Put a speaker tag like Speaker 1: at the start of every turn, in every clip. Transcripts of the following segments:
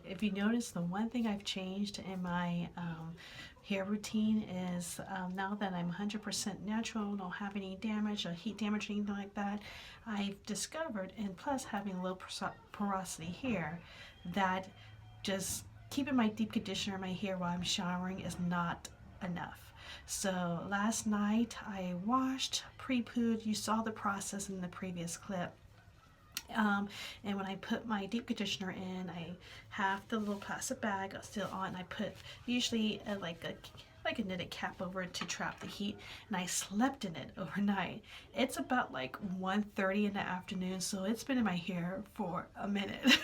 Speaker 1: if you notice, the one thing I've changed in my hair routine is now that I'm 100% natural, don't have any damage or heat damage or anything like that, I've discovered, and plus having low porosity hair, that just keeping my deep conditioner in my hair while I'm showering is not enough. So last night I washed, pre-pooed. You saw the process in the previous clip. And when I put my deep conditioner in, I have the little plastic bag still on. I put usually like a knitted cap over it to trap the heat, and I slept in it overnight. It's about like 1:30 in the afternoon, so it's been in my hair for a minute.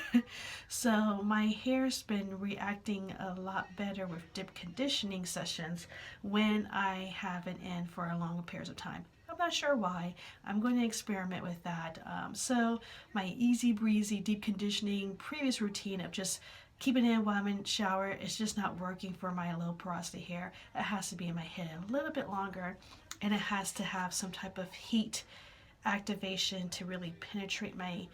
Speaker 1: So my hair's been reacting a lot better with deep conditioning sessions when I have it in for a longer periods of time. I'm not sure why. I'm going to experiment with that. So my easy breezy deep conditioning previous routine of just keeping it in while I'm in the shower is just not working for my low porosity hair. It has to be in my head a little bit longer, and it has to have some type of heat activation to really penetrate my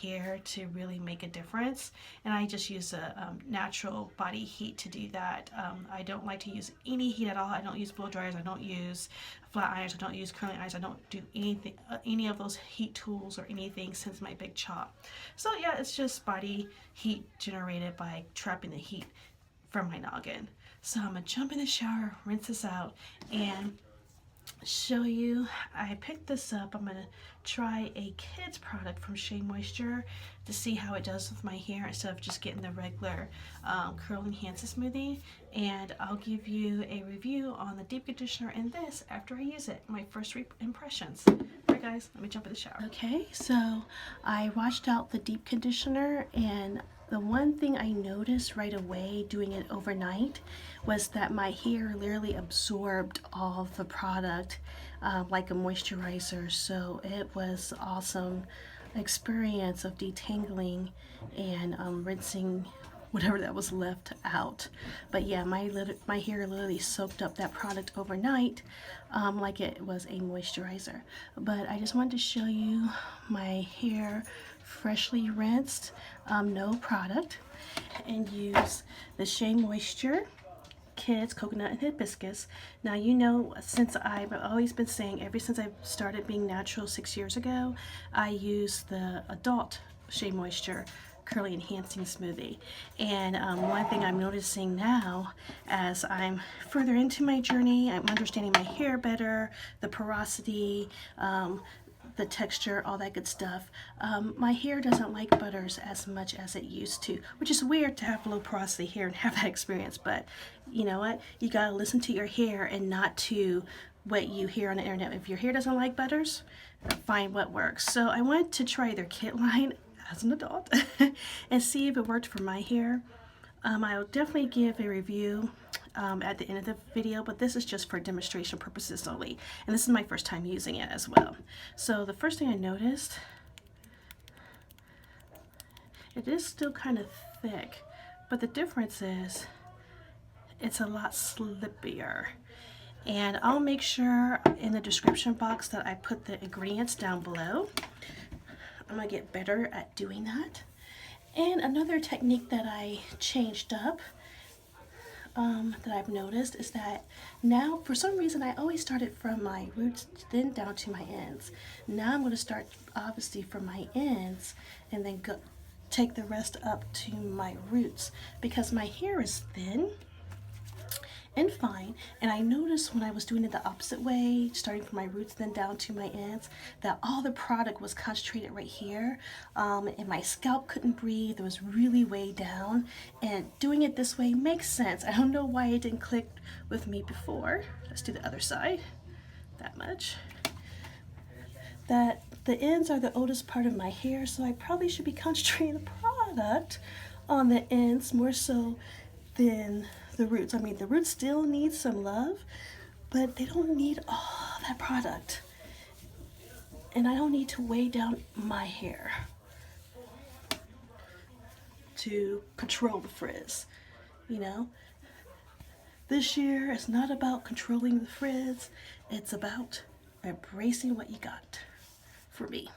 Speaker 1: hair to really make a difference. And I just use a natural body heat to do that. I don't like to use any heat at all. I don't use blow dryers. I don't use flat irons. I don't use curling irons. I don't do anything, any of those heat tools or anything since my big chop. So yeah, it's just body heat generated by trapping the heat from my noggin. So I'm gonna jump in the shower, rinse this out, and show you. I picked this up. I'm gonna try a kids product from Shea Moisture to see how it does with my hair instead of just getting the regular curl enhancer smoothie, and I'll give you a review on the deep conditioner and this after I use it. My first impressions. Alright guys, let me jump in the shower. Okay, so I washed out the deep conditioner, and the one thing I noticed right away doing it overnight was that my hair literally absorbed all the product like a moisturizer. So it was awesome experience of detangling and rinsing whatever that was left out. But yeah, my hair literally soaked up that product overnight like it was a moisturizer. But I just wanted to show you my hair freshly rinsed, no product, and use the Shea Moisture Kids Coconut and Hibiscus. Now, you know, since I've always been saying, ever since I started being natural 6 years ago, I use the adult Shea Moisture Curly Enhancing Smoothie. And one thing I'm noticing now, as I'm further into my journey, I'm understanding my hair better, the porosity, the texture, all that good stuff. My hair doesn't like butters as much as it used to, which is weird to have low porosity hair and have that experience, but you know what? You gotta listen to your hair and not to what you hear on the internet. If your hair doesn't like butters, find what works. So I wanted to try their kit line as an adult and see if it worked for my hair. I'll definitely give a review at the end of the video, but this is just for demonstration purposes only, and this is my first time using it as well. So the first thing I noticed, it is still kind of thick, but the difference is it's a lot slippier. And I'll make sure in the description box that I put the ingredients down below. I'm gonna get better at doing that. And another technique that I changed up that I've noticed is that now, for some reason, I always started from my roots then down to my ends. Now I'm going to start obviously from my ends and then take the rest up to my roots, because my hair is thin and fine, and I noticed when I was doing it the opposite way, starting from my roots then down to my ends, that all the product was concentrated right here, and my scalp couldn't breathe. It was really way down, and doing it this way makes sense. I don't know why it didn't click with me before. Let's do the other side. That much. That the ends are the oldest part of my hair, so I probably should be concentrating the product on the ends more so than the roots. I mean, the roots still need some love, but they don't need all that product. And I don't need to weigh down my hair to control the frizz, you know? This year is not about controlling the frizz, it's about embracing what you got, for me.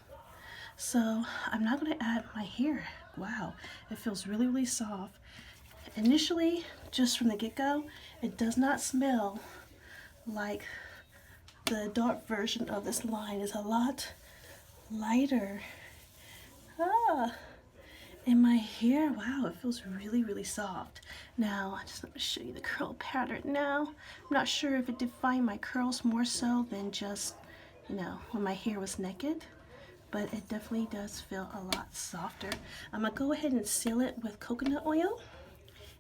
Speaker 1: So I'm not going to add my hair. Wow, it feels really, really soft. Initially, just from the get-go, it does not smell like the dark version of this line. Is a lot lighter. Ah, and my hair, wow, it feels really, really soft. Now, I just want to show you the curl pattern now. I'm not sure if it defined my curls more so than just, you know, when my hair was naked, but it definitely does feel a lot softer. I'm gonna go ahead and seal it with coconut oil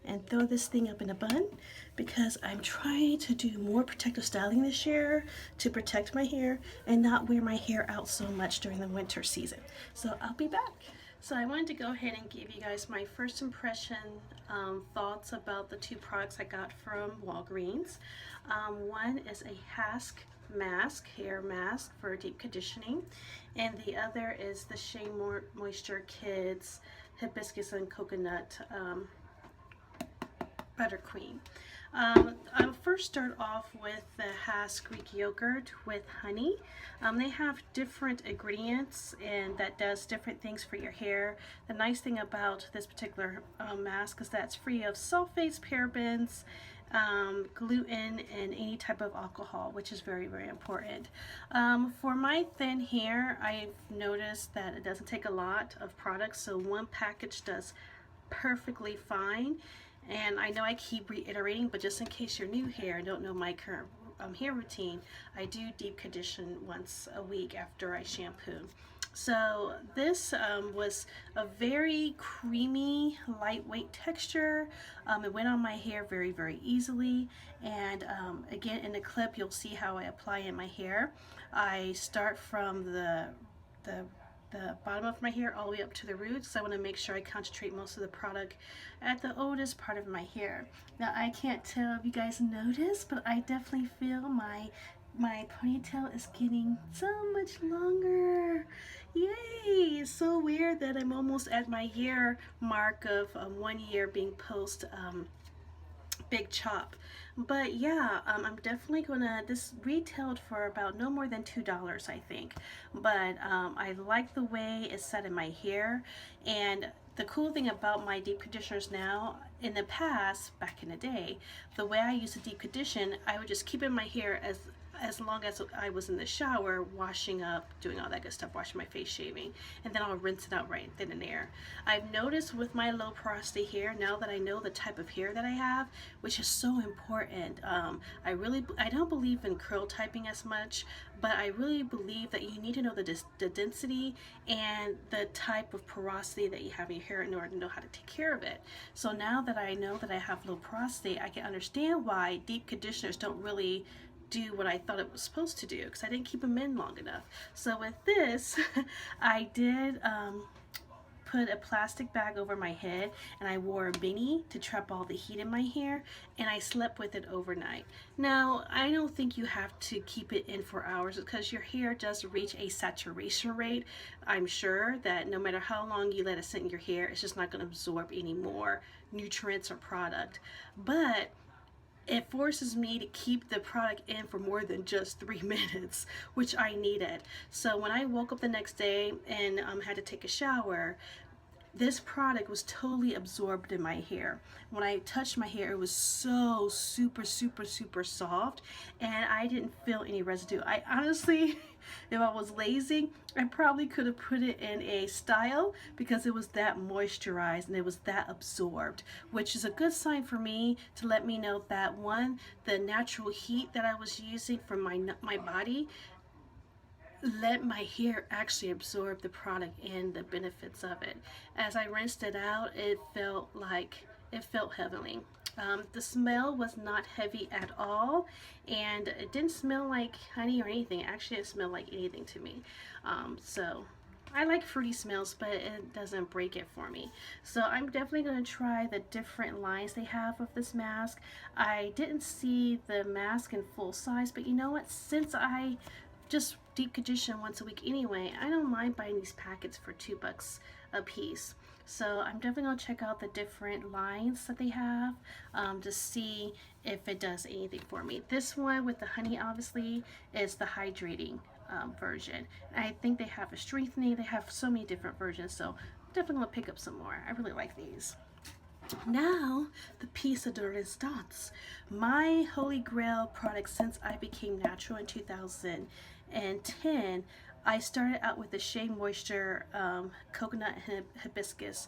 Speaker 1: and throw this thing up in a bun because I'm trying to do more protective styling this year to protect my hair and not wear my hair out so much during the winter season. So I'll be back. So I wanted to go ahead and give you guys my first impression thoughts about the two products I got from Walgreens. One is a Hask mask, hair mask for deep conditioning, and the other is the Shea Moisture Kids Hibiscus and Coconut Buttercream. I'll first start off with the Hask Greek Yogurt with honey. They have different ingredients and that does different things for your hair. The nice thing about this particular mask is that it's free of sulfates, parabens, gluten, and any type of alcohol, which is very, very important. For my thin hair, I've noticed that it doesn't take a lot of products, so one package does perfectly fine. And I know I keep reiterating, but just in case you're new here and don't know my current hair routine, I do deep condition once a week after I shampoo. So this was a very creamy, lightweight texture. It went on my hair very, very easily. And again, in the clip, you'll see how I apply in my hair. I start from the bottom of my hair all the way up to the roots. So I want to make sure I concentrate most of the product at the oldest part of my hair. Now I can't tell if you guys notice, but I definitely feel my ponytail is getting so much longer. Yay! It's so weird that I'm almost at my year mark of 1 year being post big chop. But yeah, I'm definitely gonna, this retailed for about no more than $2, I think, but I like the way it's set in my hair. And the cool thing about my deep conditioners now, in the past, back in the day, the way I used to deep condition, I would just keep in my hair as long as I was in the shower, washing up, doing all that good stuff, washing my face, shaving, and then I'll rinse it out right then and there. I've noticed with my low porosity hair, now that I know the type of hair that I have, which is so important, I don't believe in curl typing as much, but I really believe that you need to know the density and the type of porosity that you have in your hair in order to know how to take care of it. So now that I know that I have low porosity, I can understand why deep conditioners don't really do what I thought it was supposed to do, because I didn't keep them in long enough. So with this, I did put a plastic bag over my head, and I wore a beanie to trap all the heat in my hair, and I slept with it overnight. Now, I don't think you have to keep it in for hours, because your hair does reach a saturation rate. I'm sure that no matter how long you let it sit in your hair, it's just not going to absorb any more nutrients or product. But it forces me to keep the product in for more than just 3 minutes, which I needed. So when I woke up the next day and had to take a shower, this product was totally absorbed in my hair. When I touched my hair, it was so super, super, super soft, and I didn't feel any residue. I honestly, if I was lazy, I probably could have put it in a style because it was that moisturized and it was that absorbed, which is a good sign for me to let me know that, one, the natural heat that I was using from my body let my hair actually absorb the product and the benefits of it. As I rinsed it out, it felt heavenly. The smell was not heavy at all, and it didn't smell like honey or anything. Actually, it smelled like anything to me. So I like fruity smells, but it doesn't break it for me. So I'm definitely going to try the different lines they have of this mask. I didn't see the mask in full size, but you know what? Since I just deep condition once a week anyway, I don't mind buying these packets for $2 a piece. So I'm definitely going to check out the different lines that they have to see if it does anything for me. This one with the honey obviously is the hydrating version. I think they have a strengthening. They have so many different versions, so definitely gonna pick up some more. I really like these. Now, the piece de resistance. My holy grail product since I became natural in 2010, I started out with the Shea Moisture Coconut Hibiscus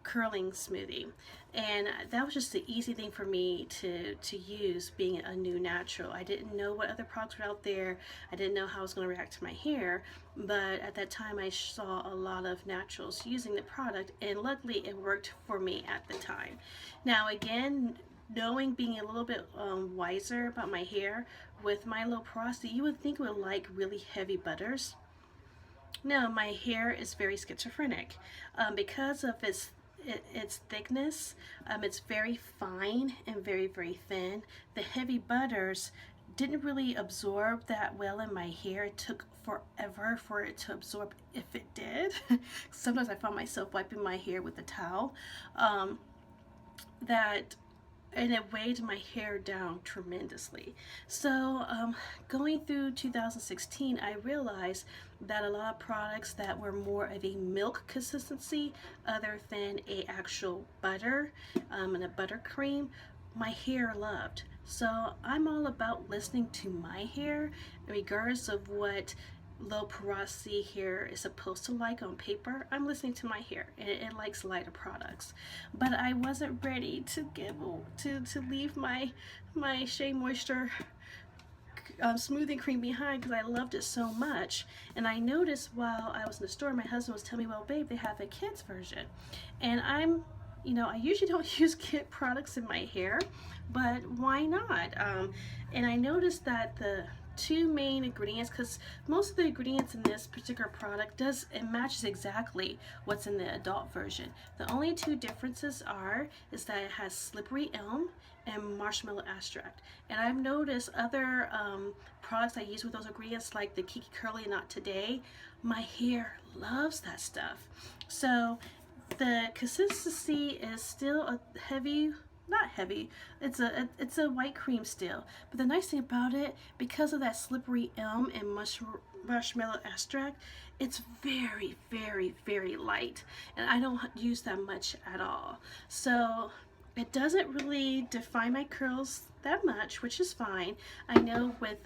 Speaker 1: curling smoothie, and that was just the easy thing for me to use, being a new natural. I didn't know what other products were out there. I didn't know how I was going to react to my hair, but at that time I saw a lot of naturals using the product, and luckily it worked for me at the time. Now again, knowing, being a little bit wiser about my hair with my low porosity, you would think it would like really heavy butters. No, my hair is very schizophrenic because of its thickness. It's very fine and very, very thin. The heavy butters didn't really absorb that well in my hair. It took forever for it to absorb, if it did. Sometimes I found myself wiping my hair with a towel. And it weighed my hair down tremendously. So going through 2016, I realized that a lot of products that were more of a milk consistency other than a actual butter and a buttercream, my hair loved. So I'm all about listening to my hair, regardless of what low porosity hair is supposed to like on paper. I'm listening to my hair, and it likes lighter products. But I wasn't ready to leave my Shea Moisture smoothing cream behind, because I loved it so much. And I noticed while I was in the store, my husband was telling me, well babe, they have a kids version. And I usually don't use kid products in my hair, but why not? And I noticed that the two main ingredients, because most of the ingredients in this particular product it matches exactly what's in the adult version. The only two differences is that it has slippery elm and marshmallow extract. And I've noticed other products I use with those ingredients, like the Kiki Curly Not Today, my hair loves that stuff. So the consistency is still a heavy, not heavy, it's a white cream still, but the nice thing about it, because of that slippery elm and marshmallow extract, it's very, very, very light, and I don't use that much at all. So it doesn't really define my curls that much, which is fine. I know with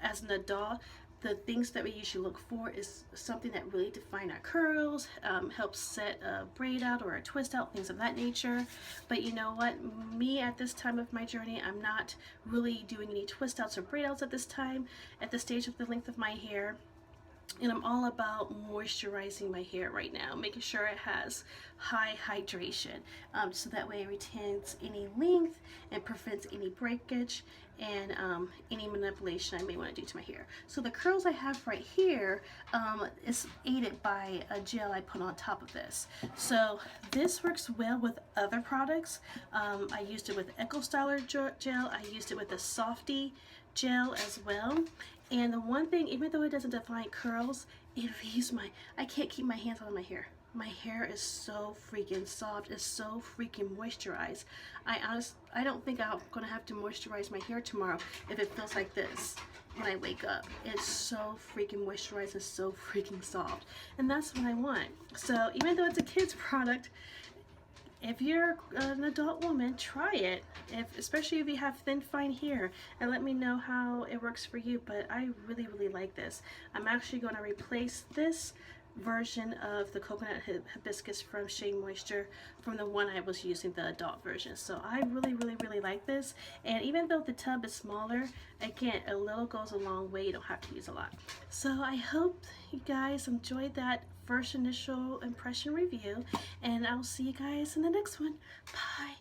Speaker 1: as an adult, the things that we usually look for is something that really defines our curls, helps set a braid out or a twist out, things of that nature. But you know what? Me at this time of my journey, I'm not really doing any twist outs or braid outs at this time, at this stage of the length of my hair. And I'm all about moisturizing my hair right now, making sure it has high hydration, so that way it retains any length and prevents any breakage and any manipulation I may want to do to my hair. So the curls I have right here is aided by a gel I put on top of this. So this works well with other products. I used it with Eco Styler gel. I used it with the Softy gel as well. And the one thing, even though it doesn't define curls, it leaves I can't keep my hands on my hair. My hair is so freaking soft, it's so freaking moisturized. I don't think I'm gonna have to moisturize my hair tomorrow if it feels like this when I wake up. It's so freaking moisturized, it's so freaking soft. And that's what I want. So even though it's a kid's product, if you're an adult woman, try it, especially if you have thin, fine hair, and let me know how it works for you. But I really, really like this. I'm actually going to replace this version of the coconut hibiscus from Shea Moisture from the one I was using, the adult version. So I really, really, really like this. And even though the tub is smaller, again, a little goes a long way. You don't have to use a lot. So I hope you guys enjoyed that first initial impression review, and I'll see you guys in the next one. Bye.